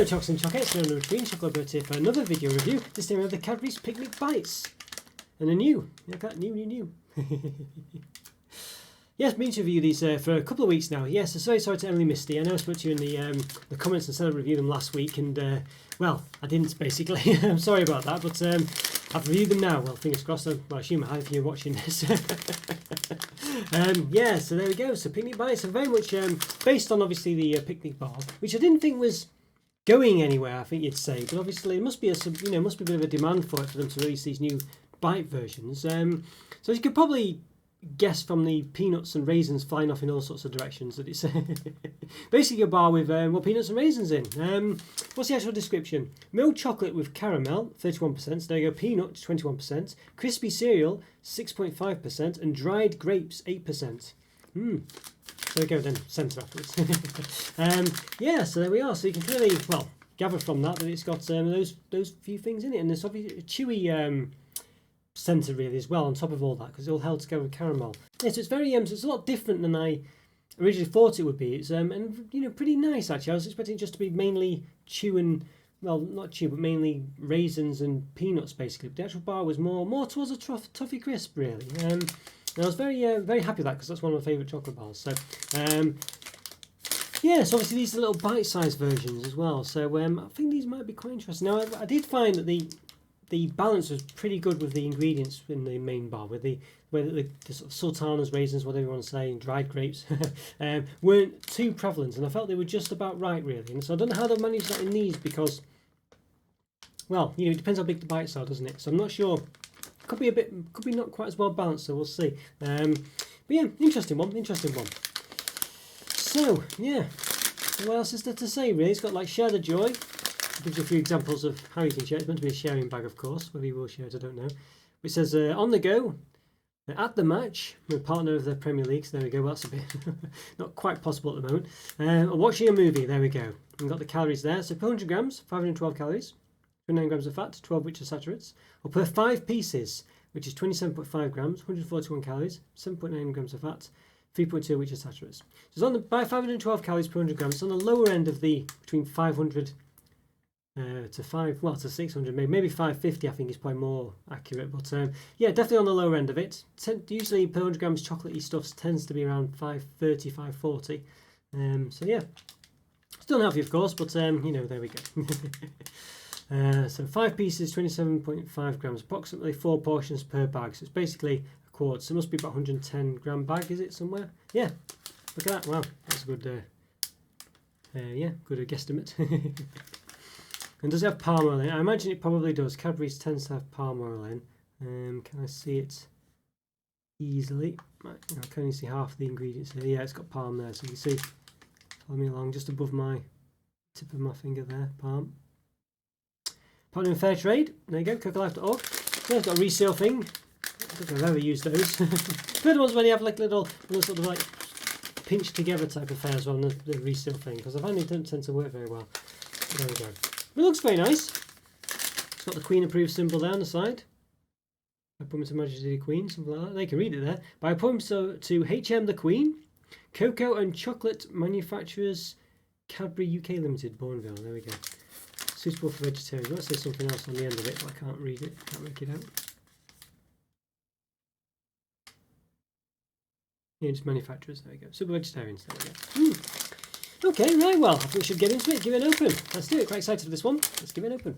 Chocks and Chockets, no routine. Chocolo here for another video review. This time we have the Cadbury's Picnic Bites. And a new. Look at that, new. Yes, been to review these for a couple of weeks now. Yes, I'm very sorry to Emily Misty. I know I spoke to you in the comments and said I'd review them last week, and well, I didn't basically. I'm sorry about that, but I've reviewed them now. Well, fingers crossed. Well, I assume I have if you're watching this. Yeah, so there we go. So Picnic Bites are very much based on obviously the picnic bar, which I didn't think was going anywhere. I think you'd say, but obviously it must be must be a bit of a demand for it for them to release these new bite versions. So you could probably guess from the peanuts and raisins flying off in all sorts of directions that it's basically a bar with peanuts and raisins in. What's the actual description? Milled chocolate with caramel, 31%. So there you go. Peanut, 21%. Crispy cereal, 6.5%. And dried grapes, 8%. So there we go then, centre afterwards. Yeah, so there we are. So you can clearly, well, gather from that it's got those few things in it. And there's obviously a chewy centre really as well on top of all that, because it's all held together with caramel. Yeah, so it's very so it's a lot different than I originally thought it would be. It's and pretty nice actually. I was expecting it just to be mainly chew and, well, not chew, but mainly raisins and peanuts basically. But the actual bar was more towards a toffee crisp really. And I was very happy with that, because that's one of my favourite chocolate bars. So yeah, so obviously these are little bite-sized versions as well. So I think these might be quite interesting. Now I did find that the balance was pretty good with the ingredients in the main bar, with the sort of sultanas, raisins, whatever you want to say, and dried grapes weren't too prevalent, and I felt they were just about right really. And so I don't know how they'll manage that in these, because, well, it depends how big the bites are, doesn't it? So I'm not sure. Could be not quite as well balanced, so we'll see. But yeah, interesting one. So yeah, what else is there to say really? It's got like share the joy. Gives you a few examples of how you can share. It's meant to be a sharing bag, of course. Whether you will share it, I don't know. It says on the go, at the match, we're a partner of the Premier League. So there we go. Well, that's a bit not quite possible at the moment. Watching a movie. There we go. We've got the calories there. So per 100 grams, 512 calories, 29 grams of fat, 12 which are saturates. Or per 5 pieces, which is 27.5 grams, 141 calories, 7.9 grams of fat, 3.2 which are saturates. So it's on by 512 calories per 100 grams. It's on the lower end of the between 500 to 600, maybe 550 I think is probably more accurate, but yeah, definitely on the lower end of it. Usually per 100 grams chocolatey stuff tends to be around 530, 540. So yeah, still unhealthy of course, but there we go. So 5 pieces, 27.5 grams, approximately 4 portions per bag, so it's basically a quart, so it must be about 110 gram bag, is it somewhere? Yeah, look at that. Wow, that's a good good guesstimate. And does it have palm oil in? I imagine it probably does. Cadbury's tends to have palm oil in. Can I see it easily? I can only see half the ingredients here. Yeah, it's got palm there, so you can see. Follow me along, just above my tip of my finger there. Palm. Partner in Fair Trade. There you go. Cocolife.org. Yeah, it's got a resale thing. I don't think I've ever used those. They're the ones where you have like little sort of like pinch together type of fairs on the resale thing, because I find they don't tend to work very well. There we go. It looks very nice. It's got the Queen approved symbol there on the side. Appointment to Majesty the Queen, something like that. They can read it there. By appointment to HM the Queen, Cocoa and Chocolate Manufacturers, Cadbury UK Limited, Bourneville. There we go. Suitable for vegetarians. Let's say something else on the end of it, but I can't read it. Can't make it out. Yeah, just manufacturers. There we go. Super vegetarians. There we go. Okay, right, well, I think we should get into it, give it an open. Let's do it, quite excited for this one. Let's give it an open.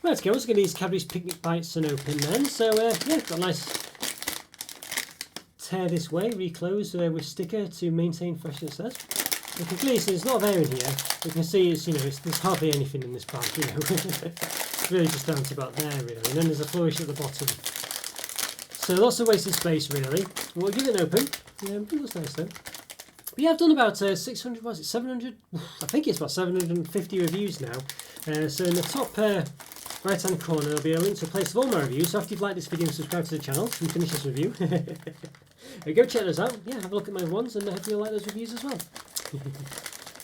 Right, let's go, let's get these Cadbury's Picnic Bites and open then. So, yeah, got a nice tear this way, reclose with sticker to maintain freshness there. You can clearly see there's a lot of air in here. You can see there's hardly anything in this bag, It's really just down to about there, really. And then there's a flourish at the bottom. So lots of wasted space, really. We'll give it an open. Yeah, it looks nice though. Yeah, I've done about 600, was it 700? I think it's about 750 reviews now. So in the top right hand corner there'll be a link to a place of all my reviews. So after you've liked this video and subscribed to the channel and finish this review, go check those out. Yeah, have a look at my ones and hopefully you'll like those reviews as well.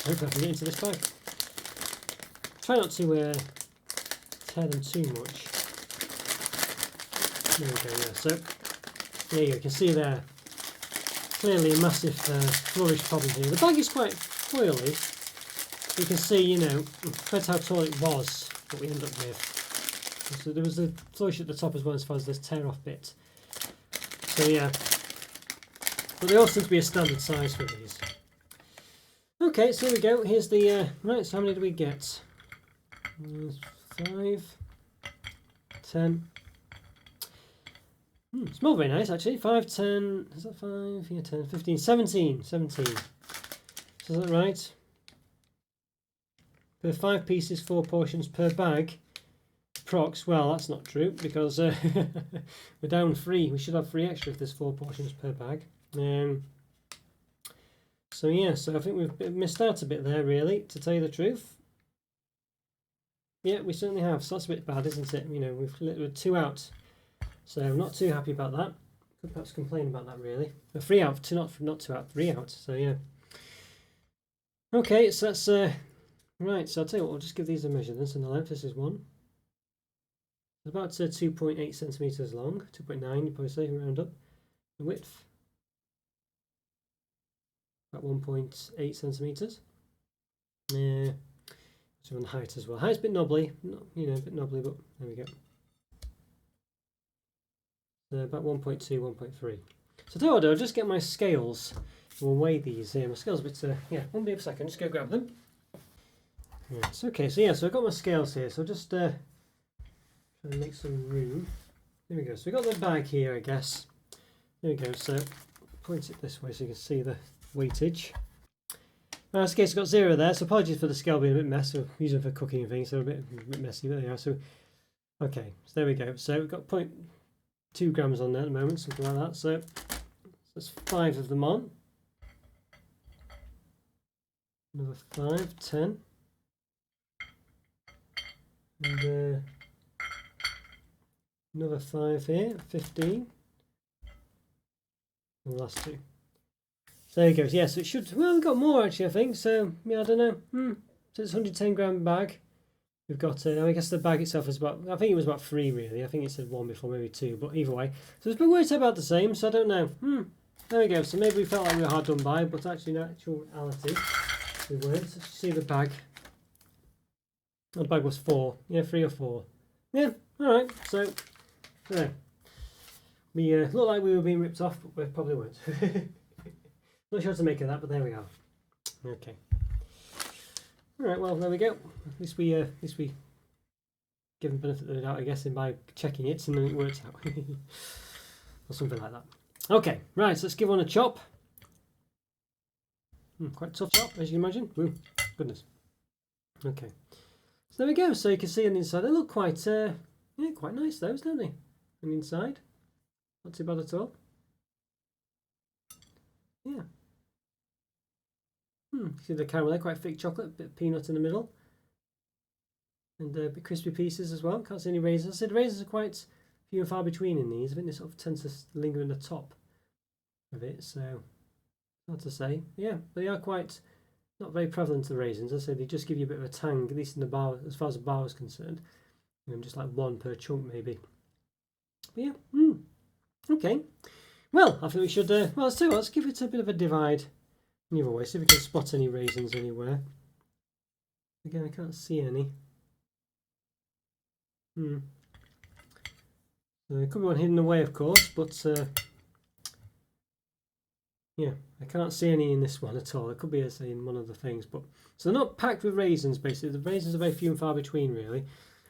Hopefully I can get into this bag. Try not to tear them too much. There we go, yeah. So there you go, you can see there. Clearly a massive flourish problem here. The bag is quite foily, you can see, you know, compared to how tall it was, what we end up with. So there was a flourish at the top as well as far as this tear off bit. So yeah, but they all seem to be a standard size for these. Okay, so here we go. Here's the right. So how many do we get? 5, 10. Smell very nice actually. 5, 10. Is that 5? Yeah, 10, 15, 17. 17. So is that right? Per 5 pieces, 4 portions per bag. Prox, well, that's not true because we're down 3. We should have 3 extra if there's 4 portions per bag. So yeah, so I think we've missed out a bit there, really, to tell you the truth. Yeah, we certainly have. So that's a bit bad, isn't it? You know, we're 2 out, so I'm not too happy about that. Could perhaps complain about that, really. 3 out, not 2 out, 3 out. So yeah. Okay, so that's right. So I'll tell you what. We'll just give these a measure. Then, the length. This is 1. It's about 2.8 centimeters long, 2.9 you probably say, round up. The width, about 1.8 centimeters. So on the height as well. Height's a bit knobbly, you know, a bit knobbly, but there we go. About 1.2, 1.3. So tell you what, I'll just get my scales. We'll weigh these here. My scales a bit, yeah, won't be a second, just go grab them. Right, okay, so yeah, so I've got my scales here, so just try to make some room. There we go, so we've got the bag here, I guess. There we go, so point it this way so you can see the weightage. Okay, so I've got 0 there, so apologies for the scale being a bit messy. We're using it for cooking and things, so a bit messy, but there you are. So, okay, so there we go. So we've got 0.2 grams on there at the moment, something like that. So that's 5 of them on. Another 5, 10. And another 5 here, 15. And the last 2. So there you go. Yeah, so it should. Well, we've got more actually, I think. So yeah, I don't know. So it's 110 gram bag. We've got. I guess the bag itself is about. I think it was about 3 really. I think it said 1 before, maybe 2. But either way, so it's been worked out about the same. So I don't know. There we go. So maybe we felt like we were hard done by, but actually, in actuality, we weren't. So see the bag. The bag was 4. Yeah, 3 or 4. Yeah. All right. So there. We looked like we were being ripped off, but we probably weren't. Not sure what to make of that, but there we are. Okay. All right. Well, there we go. At least we give them benefit of the doubt, I guess, in by checking it, and then it works out, or something like that. Okay. Right. So let's give one a chop. Quite tough chop, as you can imagine. Ooh, goodness. Okay. So there we go. So you can see on the inside, they look quite, yeah, quite nice, those, don't they? On the inside, not too bad at all. Yeah. See the caramel there, quite thick chocolate, a bit of peanut in the middle. And a bit crispy pieces as well. Can't see any raisins. I said the raisins are quite few and far between in these. I think they sort of tend to linger in the top of it, so hard to say. Yeah, they are quite not very prevalent, the raisins. I say they just give you a bit of a tang, at least in the bar, as far as the bar is concerned. Just like 1 per chunk maybe. But yeah, okay. Well, I think we should, well, let's give it a bit of a divide. Either way, see if we can spot any raisins anywhere. Again, I can't see any. There could be one hidden away, of course, but yeah, I can't see any in this one at all. It could be, say, in one of the things, but so they're not packed with raisins. Basically, the raisins are very few and far between, really.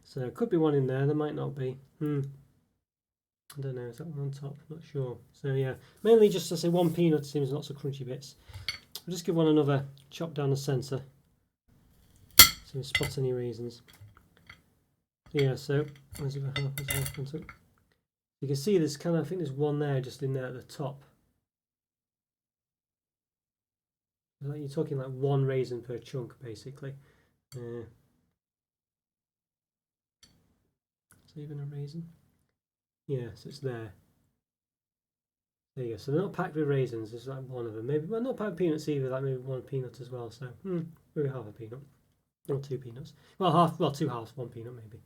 So there could be one in there. There might not be. I don't know. Is that one on top? Not sure. So yeah, mainly just to say 1 peanut. Seems lots of crunchy bits. I'll just give one another chop down the centre. So we spot any raisins. Yeah, so where's the half? You can see there's kind of, I think there's one there, just in there at the top. Like you're talking like 1 raisin per chunk, basically. Is it even a raisin? Yeah, so it's there. There you go. So they're not packed with raisins. There's like 1 of them. Maybe, well, not packed with peanuts either. Like maybe 1 peanut as well. So maybe half a peanut, or 2 peanuts. Well, half. Well, 2 halves, 1 peanut maybe.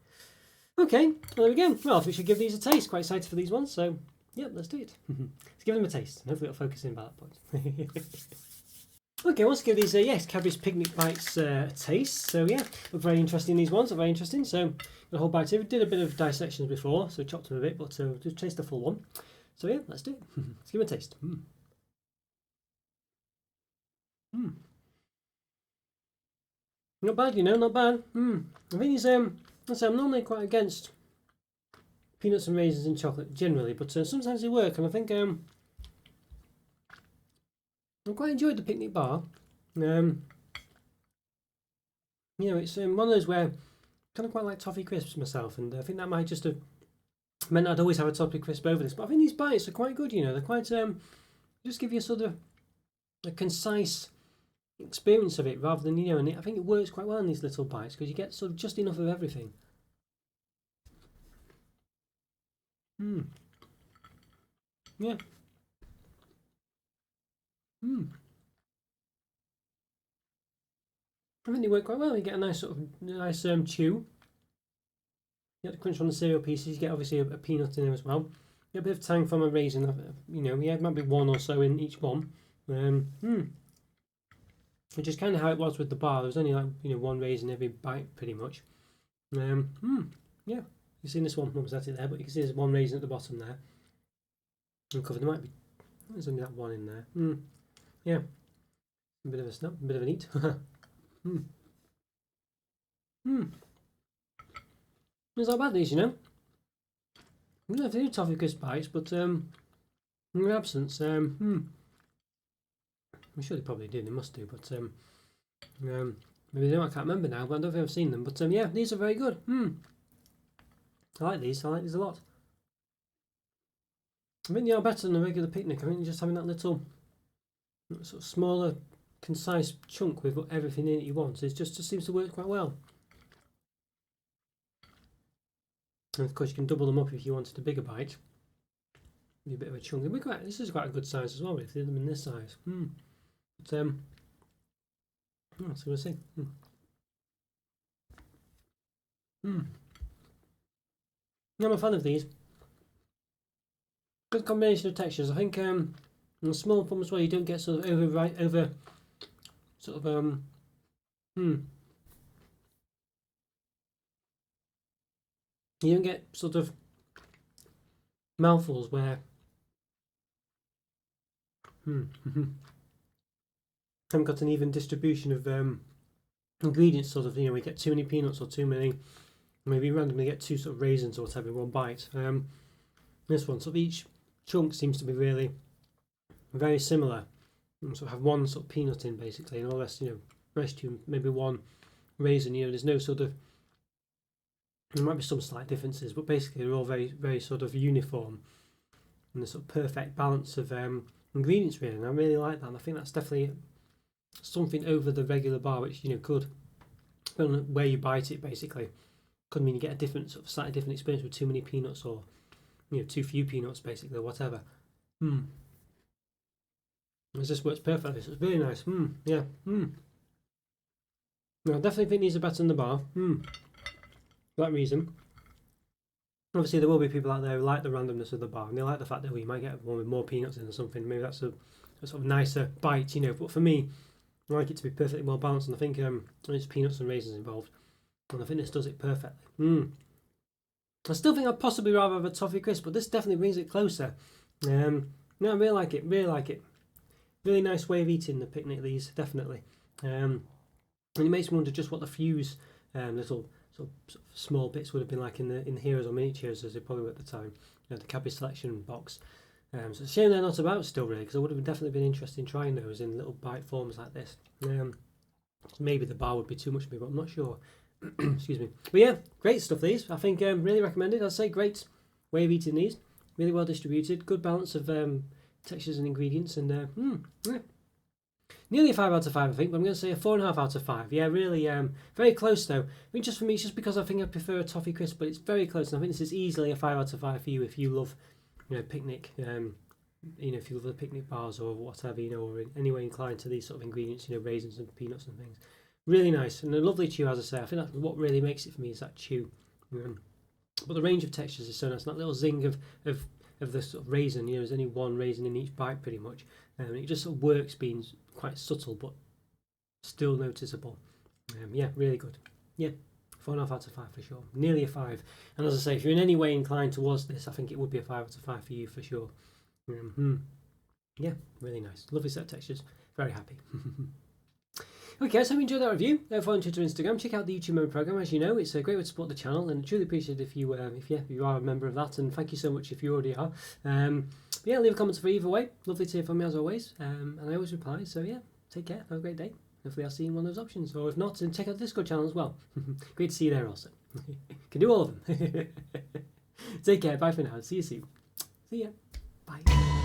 Okay. Well, there we go. Well, we should give these a taste. Quite excited for these ones. So yeah, let's do it. Let's give them a taste, and hopefully it'll focus in by that point. Okay, let's give these yes, Cadbury's Picnic Bites a taste. So yeah, look very interesting. These ones are very interesting. So the whole bite here. We did a bit of dissections before, so chopped them a bit, but just taste the full one. So yeah, let's do it. Let's give it a taste. Not bad, you know, not bad. I think these I'm normally quite against peanuts and raisins in chocolate generally, but sometimes they work, and I think I quite enjoyed the picnic bar. You know, it's one of those where I kind of quite like toffee crisps myself, and I think that might just have meant I'd always have a toffee crisp over this. But I think these bites are quite good. You know, they're quite just give you sort of a concise experience of it rather than, you know, and I think it works quite well in these little bites because you get sort of just enough of everything. Yeah. I think they work quite well. You get a nice sort of chew. You get the crunch on the cereal pieces. You get obviously a peanut in there as well. You get a bit of tang from a raisin. You know, yeah, it might be one or so in each one. Which is kind of how it was with the bar. There was only like, you know, one raisin every bite pretty much. Yeah, you've seen this one. Mum's at it there, but you can see there's one raisin at the bottom there. Uncovered. There might be. There's only that one in there. Yeah, a bit of a snap, a bit of an eat. It's not bad, these, you know. We don't have to do toffee crisp bites, but in their absence, I'm sure they probably do. They must do, but maybe they don't. I can't remember now, but I don't think I've seen them. But yeah, these are very good. I like these. I like these a lot. I think they are better than a regular picnic. I think just having that little sort of smaller, concise chunk with everything in it you want, it just seems to work quite well. And of course, you can double them up if you wanted a bigger bite. Be a bit of a chunk. This is quite a good size as well. If they did them in this size, but that's what I say. I'm a fan of these. Good combination of textures. I think in the small form as well, you don't get sort of over sort of you don't get sort of mouthfuls where haven't got an even distribution of ingredients. Sort of, you know, we get too many peanuts or too many. Maybe randomly get two sort of raisins or whatever in one bite. This one, sort of each chunk seems to be really very similar. And sort of have one sort of peanut in basically, and all the rest, you know, rest you maybe one raisin. You know, there's no sort of. There might be some slight differences, but basically they're all very, very sort of uniform, and the sort of perfect balance of ingredients really. And I really like that. And I think that's definitely something over the regular bar, which, you know, could, depending on where you bite it, basically, could mean you get a different sort of slightly different experience with too many peanuts or, you know, too few peanuts basically, or whatever. This just works perfectly. So it's really nice. Yeah. No, I definitely think these are better than the bar. For that reason. Obviously, there will be people out there who like the randomness of the bar, and they like the fact that we might get one with more peanuts in or something. Maybe that's a sort of nicer bite, you know. But for me, I like it to be perfectly well balanced, and I think there's peanuts and raisins involved, and I think this does it perfectly. I still think I'd possibly rather have a toffee crisp, but this definitely brings it closer. No, I really like it. Really like it. Really nice way of eating the picnic. These definitely, and it makes me wonder just what the fuse little sort of small bits would have been like in the Heroes or Miniatures, as they probably were at the time. You know, the Cadbury selection box. So it's a shame they're not about still, really, because I would have definitely been interested in trying those in little bite forms like this. Maybe the bar would be too much for me, but I'm not sure. Excuse me. But yeah, great stuff these. I think really recommended. I'd say great way of eating these. Really well distributed. Good balance of textures and ingredients. And yeah. Nearly a 5 out of 5, I think, but I'm going to say a 4.5 out of 5. Yeah, really very close though. I think just for me, it's just because I think I prefer a toffee crisp, but it's very close. And I think this is easily a 5 out of 5 for you if you love, you know, picnic. You know, if you love the picnic bars or whatever, you know, or in any way inclined to these sort of ingredients, you know, raisins and peanuts and things. Really nice and a lovely chew, as I say. I think that's what really makes it for me is that chew. But the range of textures is so nice. And that little zing of the sort of raisin, you know, there's only one raisin in each bite pretty much. It just sort of works being quite subtle but still noticeable. Yeah, really good. Yeah, 4.5 out of 5 for sure. Nearly a 5. And as I say, if you're in any way inclined towards this, I think it would be a 5 out of 5 for you for sure. Yeah, really nice. Lovely set of textures. Very happy. Okay, guys, hope you enjoyed that review. Follow on Twitter and Instagram. Check out the YouTube member program. As you know, it's a great way to support the channel, and truly appreciate if you are a member of that. And thank you so much if you already are. Yeah, leave a comment for either way. Lovely to hear from you as always. And I always reply. So yeah, take care. Have a great day. Hopefully I'll see you in one of those options. Or if not, then check out the Discord channel as well. Great to see you there also. Can do all of them. Take care. Bye for now. See you soon. See ya. Bye.